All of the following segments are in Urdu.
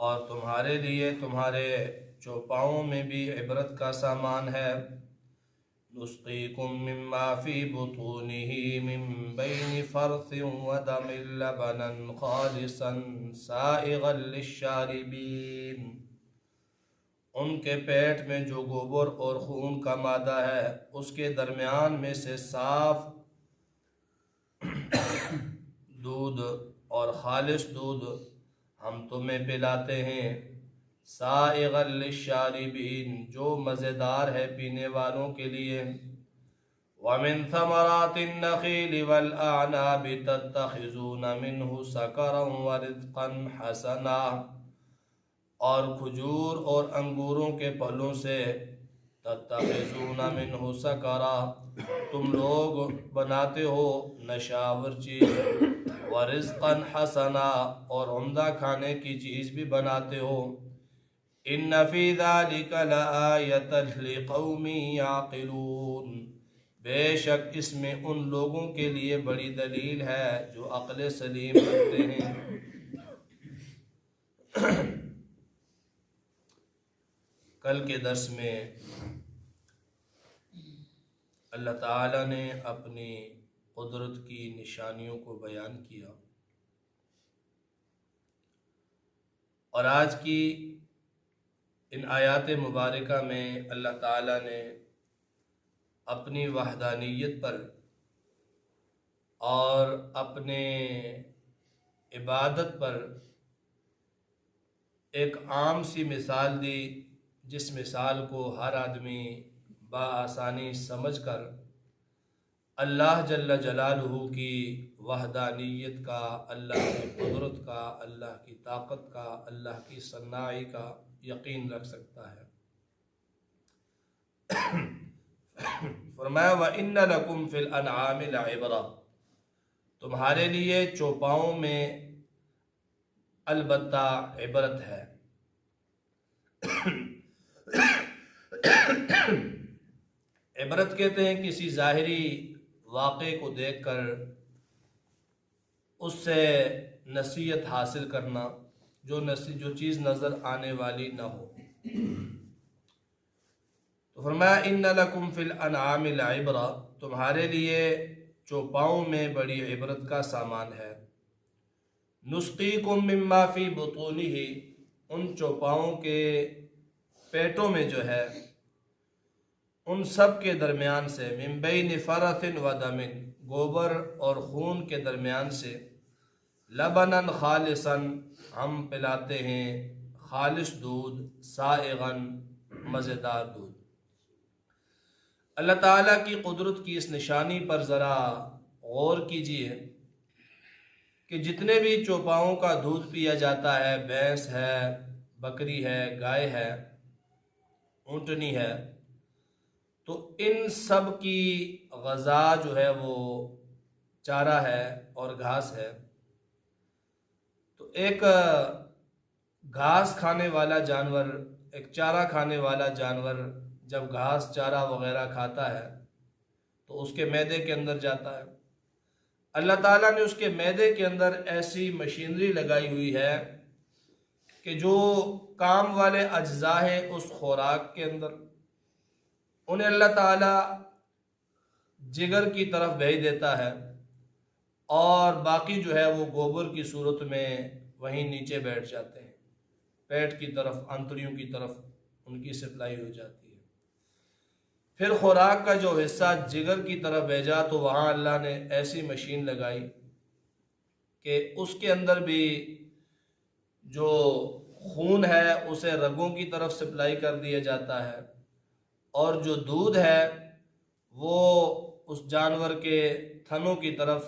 اور تمہارے لیے تمہارے چوپاؤں میں بھی عبرت کا سامان ہے۔ نسقیکم مما فی بطونہ من بین فرث ودم لبنا خالصا سائغا للشاربین۔ ان کے پیٹ میں جو گوبر اور خون کا مادہ ہے اس کے درمیان میں سے صاف دودھ اور خالص دودھ ہم تمہیں پلاتے ہیں، سائغا للشاربین، جو مزیدار ہے پینے والوں کے لیے۔ وَمِن ثَمَرَاتِ النَّخِيلِ وَالْأَعْنَابِ تَتَّخِذُونَ مِنْهُ سَكَرًا وَرِزْقًا حَسَنًا، اور کھجور اور انگوروں کے پھلوں سے تَتَّخِذُونَ مِنْهُ سَكَرًا، تم لوگ بناتے ہو نشاور چیز، وَرِزْقًا حَسَنًا، اور عمدہ کھانے کی چیز بھی بناتے ہو۔ إِنَّ فِي ذَلِكَ لَآيَةً لِقَوْمٍ يَعْقِلُونَ، بے شک اس میں ان لوگوں کے لیے بڑی دلیل ہے جو عقل سلیم رکھتے ہیں۔ کل کے درس میں اللہ تعالیٰ نے اپنی قدرت کی نشانیوں کو بیان کیا، اور آج کی ان آیات مبارکہ میں اللہ تعالیٰ نے اپنی وحدانیت پر اور اپنے عبادت پر ایک عام سی مثال دی، جس مثال کو ہر آدمی بآسانی سمجھ کر اللہ جل جلالہ کی وحدانیت کا، اللہ کی قدرت کا، اللہ کی طاقت کا، اللہ کی صناعی کا یقین رکھ سکتا ہے۔ فرمایا وَإِنَّ لَكُمْ فِي الْأَنْعَامِ لَعِبْرَةً، تمہارے لیے چوپاؤں میں البتہ عبرت ہے۔ عبرت کہتے ہیں کسی ظاہری واقعے کو دیکھ کر اس سے نصیحت حاصل کرنا، جو چیز نظر آنے والی نہ ہو۔ تو فرمایا ان لکم فی الانعام لعبرہ، تمہارے لیے چوپاؤں میں بڑی عبرت کا سامان ہے۔ نسقیکم مما فی بطونہ، ان چوپاؤں کے پیٹوں میں جو ہے ان سب کے درمیان سے، من بین فرث و دم، گوبر اور خون کے درمیان سے، لبنا خالصا، ہم پلاتے ہیں خالص دودھ، سائغا، مزیدار دودھ۔ اللہ تعالیٰ کی قدرت کی اس نشانی پر ذرا غور کیجیے کہ جتنے بھی چوپاؤں کا دودھ پیا جاتا ہے، بھینس ہے، بکری ہے، گائے ہے، اونٹنی ہے، تو ان سب کی غذا جو ہے وہ چارہ ہے اور گھاس ہے۔ تو ایک گھاس کھانے والا جانور، ایک چارہ کھانے والا جانور جب گھاس چارہ وغیرہ کھاتا ہے تو اس کے معدے کے اندر جاتا ہے۔ اللہ تعالیٰ نے اس کے معدے کے اندر ایسی مشینری لگائی ہوئی ہے کہ جو کام والے اجزاء ہیں اس خوراک کے اندر، انہیں اللہ تعالیٰ جگر کی طرف بھیج دیتا ہے، اور باقی جو ہے وہ گوبر کی صورت میں وہیں نیچے بیٹھ جاتے ہیں، پیٹ کی طرف، آنتڑیوں کی طرف ان کی سپلائی ہو جاتی ہے۔ پھر خوراک کا جو حصہ جگر کی طرف بھیجا تو وہاں اللہ نے ایسی مشین لگائی کہ اس کے اندر بھی جو خون ہے اسے رگوں کی طرف سپلائی کر دیا جاتا ہے، اور جو دودھ ہے وہ اس جانور کے تھنوں کی طرف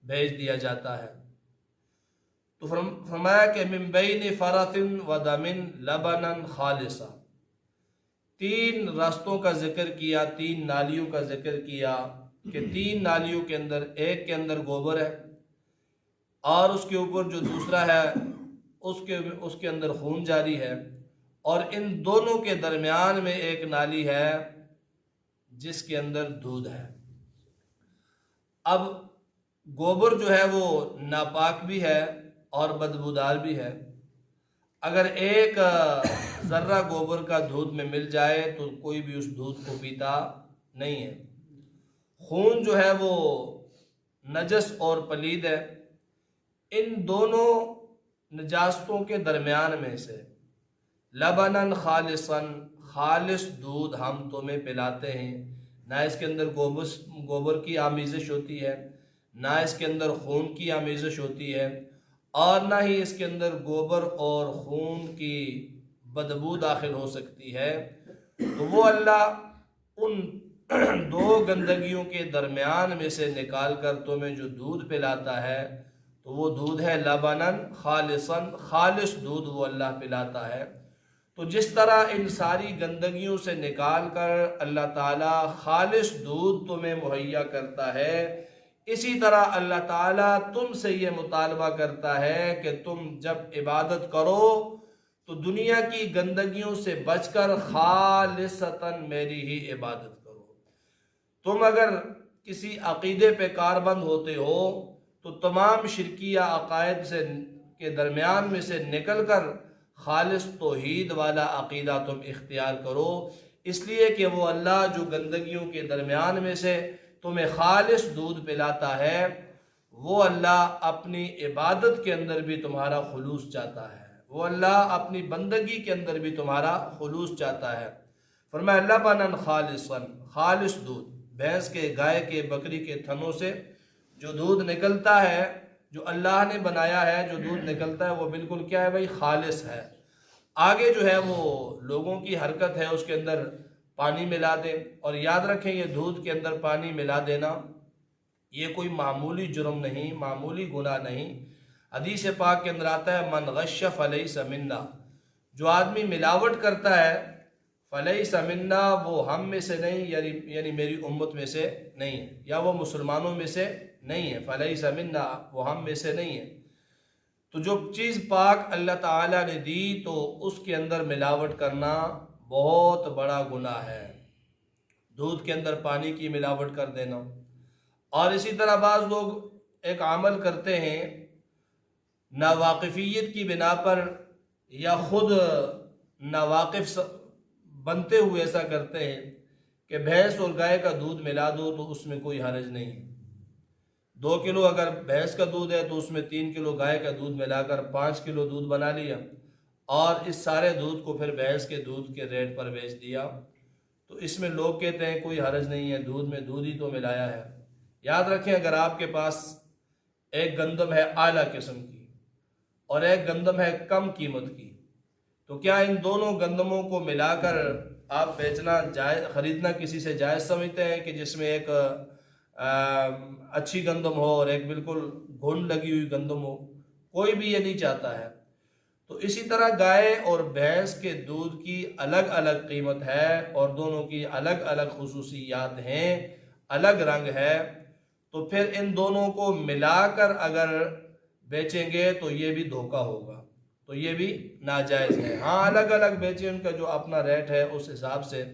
بھیج دیا جاتا ہے۔ تو فرمایا کہ من بین فرث و دم لبنا خالصا، تین راستوں کا ذکر کیا، تین نالیوں کا ذکر کیا کہ تین نالیوں کے اندر، ایک کے اندر گوبر ہے اور اس کے اوپر جو دوسرا ہے اس کے اندر خون جاری ہے، اور ان دونوں کے درمیان میں ایک نالی ہے جس کے اندر دودھ ہے۔ اب گوبر جو ہے وہ ناپاک بھی ہے اور بدبودار بھی ہے۔ اگر ایک ذرہ گوبر کا دودھ میں مل جائے تو کوئی بھی اس دودھ کو پیتا نہیں ہے۔ خون جو ہے وہ نجس اور پلید ہے، ان دونوں نجاستوں کے درمیان میں سے لبنن خالصن، خالص دودھ ہم تمہیں پلاتے ہیں، نہ اس کے اندر گوبر کی آمیزش ہوتی ہے، نہ اس کے اندر خون کی آمیزش ہوتی ہے، اور نہ ہی اس کے اندر گوبر اور خون کی بدبو داخل ہو سکتی ہے۔ تو وہ اللہ ان دو گندگیوں کے درمیان میں سے نکال کر تمہیں جو دودھ پلاتا ہے تو وہ دودھ ہے لبنن خالصن، خالص دودھ وہ اللہ پلاتا ہے۔ تو جس طرح ان ساری گندگیوں سے نکال کر اللہ تعالیٰ خالص دودھ تمہیں مہیا کرتا ہے، اسی طرح اللہ تعالیٰ تم سے یہ مطالبہ کرتا ہے کہ تم جب عبادت کرو تو دنیا کی گندگیوں سے بچ کر خالصتاً میری ہی عبادت کرو۔ تم اگر کسی عقیدے پہ کاربند ہوتے ہو تو تمام شرکیہ عقائد کے درمیان میں سے نکل کر خالص توحید والا عقیدہ تم اختیار کرو، اس لیے کہ وہ اللہ جو گندگیوں کے درمیان میں سے تمہیں خالص دودھ پلاتا ہے، وہ اللہ اپنی عبادت کے اندر بھی تمہارا خلوص چاہتا ہے، وہ اللہ اپنی بندگی کے اندر بھی تمہارا خلوص چاہتا ہے۔ فرمایا لبنن خالصن، خالص دودھ، بھینس کے، گائے کے، بکری کے تھنوں سے جو دودھ نکلتا ہے، جو اللہ نے بنایا ہے، جو دودھ نکلتا ہے وہ بالکل کیا ہے بھائی؟ خالص ہے۔ آگے جو ہے وہ لوگوں کی حرکت ہے، اس کے اندر پانی ملا دیں، اور یاد رکھیں یہ دودھ کے اندر پانی ملا دینا یہ کوئی معمولی جرم نہیں، معمولی گناہ نہیں۔ حدیث پاک کے اندر آتا ہے من غش فلیس منا، جو آدمی ملاوٹ کرتا ہے فلیس منا، وہ ہم میں سے نہیں، یعنی میری امت میں سے نہیں ہے، یا وہ مسلمانوں میں سے نہیں ہے، فلیس منا، وہ ہم میں سے نہیں ہے۔ تو جو چیز پاک اللہ تعالیٰ نے دی تو اس کے اندر ملاوٹ کرنا بہت بڑا گناہ ہے، دودھ کے اندر پانی کی ملاوٹ کر دینا۔ اور اسی طرح بعض لوگ ایک عمل کرتے ہیں ناواقفیت کی بنا پر، یا خود ناواقف بنتے ہوئے ایسا کرتے ہیں کہ بھینس اور گائے کا دودھ ملا دو تو اس میں کوئی حرج نہیں ہے۔ 2 کلو اگر بھینس کا دودھ ہے تو اس میں 3 کلو گائے کا دودھ ملا کر 5 کلو دودھ بنا لیا، اور اس سارے دودھ کو پھر بھینس کے دودھ کے ریٹ پر بیچ دیا۔ تو اس میں لوگ کہتے ہیں کوئی حرج نہیں ہے، دودھ میں دودھ ہی تو ملایا ہے۔ یاد رکھیں اگر آپ کے پاس ایک گندم ہے اعلیٰ قسم کی اور ایک گندم ہے کم قیمت کی، تو کیا ان دونوں گندموں کو ملا کر آپ بیچنا جائز، خریدنا کسی سے جائز سمجھتے ہیں کہ جس میں ایک اچھی گندم ہو اور ایک بالکل گھن لگی ہوئی گندم ہو؟ کوئی بھی یہ نہیں چاہتا ہے۔ تو اسی طرح گائے اور بھینس کے دودھ کی الگ الگ قیمت ہے، اور دونوں کی الگ الگ خصوصیات ہیں، الگ رنگ ہے، تو پھر ان دونوں کو ملا کر اگر بیچیں گے تو یہ بھی دھوکہ ہوگا، تو یہ بھی ناجائز ہے۔ ہاں الگ الگ بیچیں، ان کا جو اپنا ریٹ ہے اس حساب سے،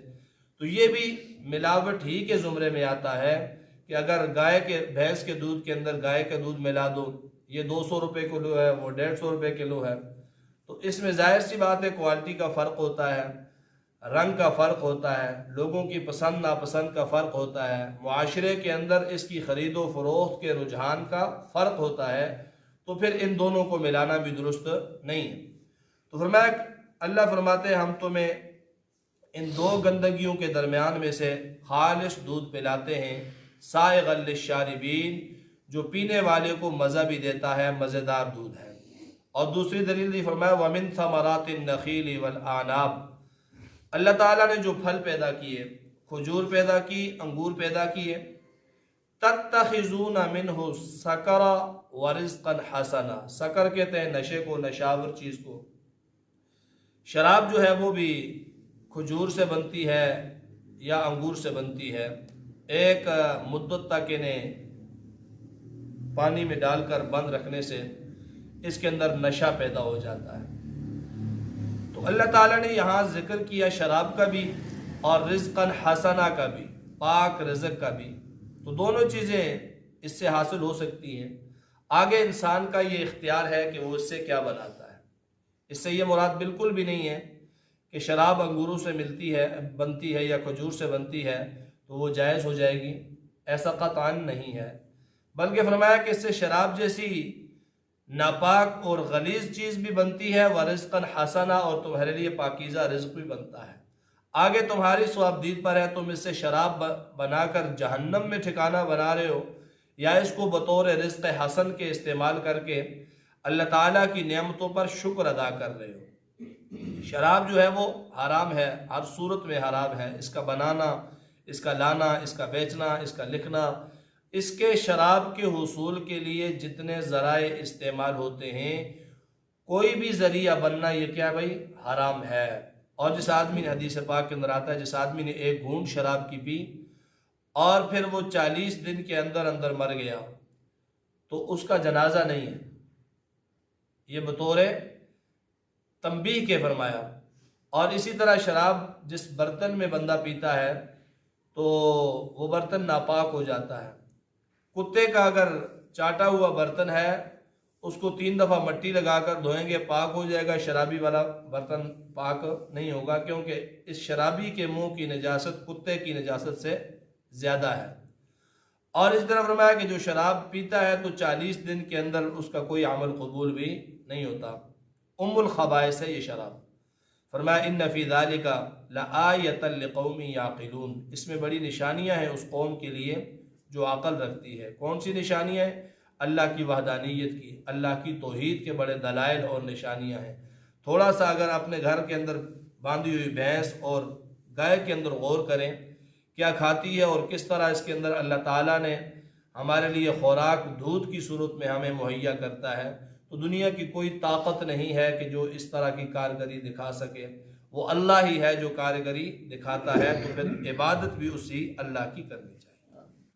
تو یہ بھی ملاوٹ ہی کے زمرے میں آتا ہے کہ اگر بھینس کے دودھ کے اندر گائے کا دودھ ملا دو، یہ 200 روپے کلو ہے، وہ 150 روپے کلو ہے، تو اس میں ظاہر سی بات ہے کوالٹی کا فرق ہوتا ہے، رنگ کا فرق ہوتا ہے، لوگوں کی پسند ناپسند کا فرق ہوتا ہے، معاشرے کے اندر اس کی خرید و فروخت کے رجحان کا فرق ہوتا ہے، تو پھر ان دونوں کو ملانا بھی درست نہیں ہے۔ تو فرمایا اللہ فرماتے ہیں ہم تمہیں ان دو گندگیوں کے درمیان میں سے خالص دودھ پلاتے ہیں، سائغا للشاربین، جو پینے والے کو مزہ بھی دیتا ہے، مزیدار دودھ ہے۔ اور دوسری دلیل دی فرمایا وَمِن ثَمَرَاتِ النَّخِيلِ وَالْأَعْنَابِ، اللہ تعالیٰ نے جو پھل پیدا کیے، کھجور پیدا کی، انگور پیدا کیے، تَتَّخِذُونَ مِنْهُ سَكَرًا وَرِزْقًا حَسَنًا، سکر کہتے ہیں نشے کو، نشاور چیز کو۔ شراب جو ہے وہ بھی کھجور سے بنتی ہے یا انگور سے بنتی ہے، ایک مدت تک انہیں پانی میں ڈال کر بند رکھنے سے اس کے اندر نشہ پیدا ہو جاتا ہے۔ تو اللہ تعالیٰ نے یہاں ذکر کیا شراب کا بھی اور رزقاً حسنہ کا بھی، پاک رزق کا بھی، تو دونوں چیزیں اس سے حاصل ہو سکتی ہیں۔ آگے انسان کا یہ اختیار ہے کہ وہ اس سے کیا بناتا ہے۔ اس سے یہ مراد بالکل بھی نہیں ہے کہ شراب انگوروں سے بنتی ہے یا کھجور سے بنتی ہے تو وہ جائز ہو جائے گی، ایسا قطعاً نہیں ہے، بلکہ فرمایا کہ اس سے شراب جیسی ناپاک اور غلیظ چیز بھی بنتی ہے، ورزقاً حسنا، اور تمہارے لیے پاکیزہ رزق بھی بنتا ہے۔ آگے تمہاری ثوابدید پر ہے، تم اس سے شراب بنا کر جہنم میں ٹھکانہ بنا رہے ہو، یا اس کو بطور رزق حسن کے استعمال کر کے اللہ تعالیٰ کی نعمتوں پر شکر ادا کر رہے ہو۔ شراب جو ہے وہ حرام ہے، ہر صورت میں حرام ہے، اس کا بنانا، اس کا لانا، اس کا بیچنا، اس کا لکھنا، اس کے شراب کے حصول کے لیے جتنے ذرائع استعمال ہوتے ہیں، کوئی بھی ذریعہ بننا یہ کیا بھائی حرام ہے۔ اور جس آدمی نے، حدیث پاک کے اندر آتا ہے، جس آدمی نے ایک گھونٹ شراب کی پی اور پھر وہ 40 دن کے اندر اندر مر گیا تو اس کا جنازہ نہیں ہے، یہ بطور تنبیہ کے فرمایا۔ اور اسی طرح شراب جس برتن میں بندہ پیتا ہے تو وہ برتن ناپاک ہو جاتا ہے۔ کتے کا اگر چاٹا ہوا برتن ہے اس کو 3 دفعہ مٹی لگا کر دھوئیں گے، پاک ہو جائے گا، شرابی والا برتن پاک نہیں ہوگا، کیونکہ اس شرابی کے منہ کی نجاست کتے کی نجاست سے زیادہ ہے۔ اور اس طرح فرمایا کہ جو شراب پیتا ہے تو 40 دن کے اندر اس کا کوئی عمل قبول بھی نہیں ہوتا۔ الخبائث ہے یہ شراب۔ فرمایا ان فی ذالک لآیۃ لقوم یعقلون، اس میں بڑی نشانیاں ہیں اس قوم کے لیے جو عقل رکھتی ہے۔ کون سی نشانیاں ہیں؟ اللہ کی وحدانیت کی، اللہ کی توحید کے بڑے دلائل اور نشانیاں ہیں۔ تھوڑا سا اگر اپنے گھر کے اندر باندھی ہوئی بھینس اور گائے کے اندر غور کریں، کیا کھاتی ہے اور کس طرح اس کے اندر اللہ تعالیٰ نے ہمارے لیے خوراک دودھ کی صورت میں ہمیں مہیا کرتا ہے، تو دنیا کی کوئی طاقت نہیں ہے کہ جو اس طرح کی کارگری دکھا سکے، وہ اللہ ہی ہے جو کارگری دکھاتا ہے، تو پھر عبادت بھی اسی اللہ کی کرنی چاہیے۔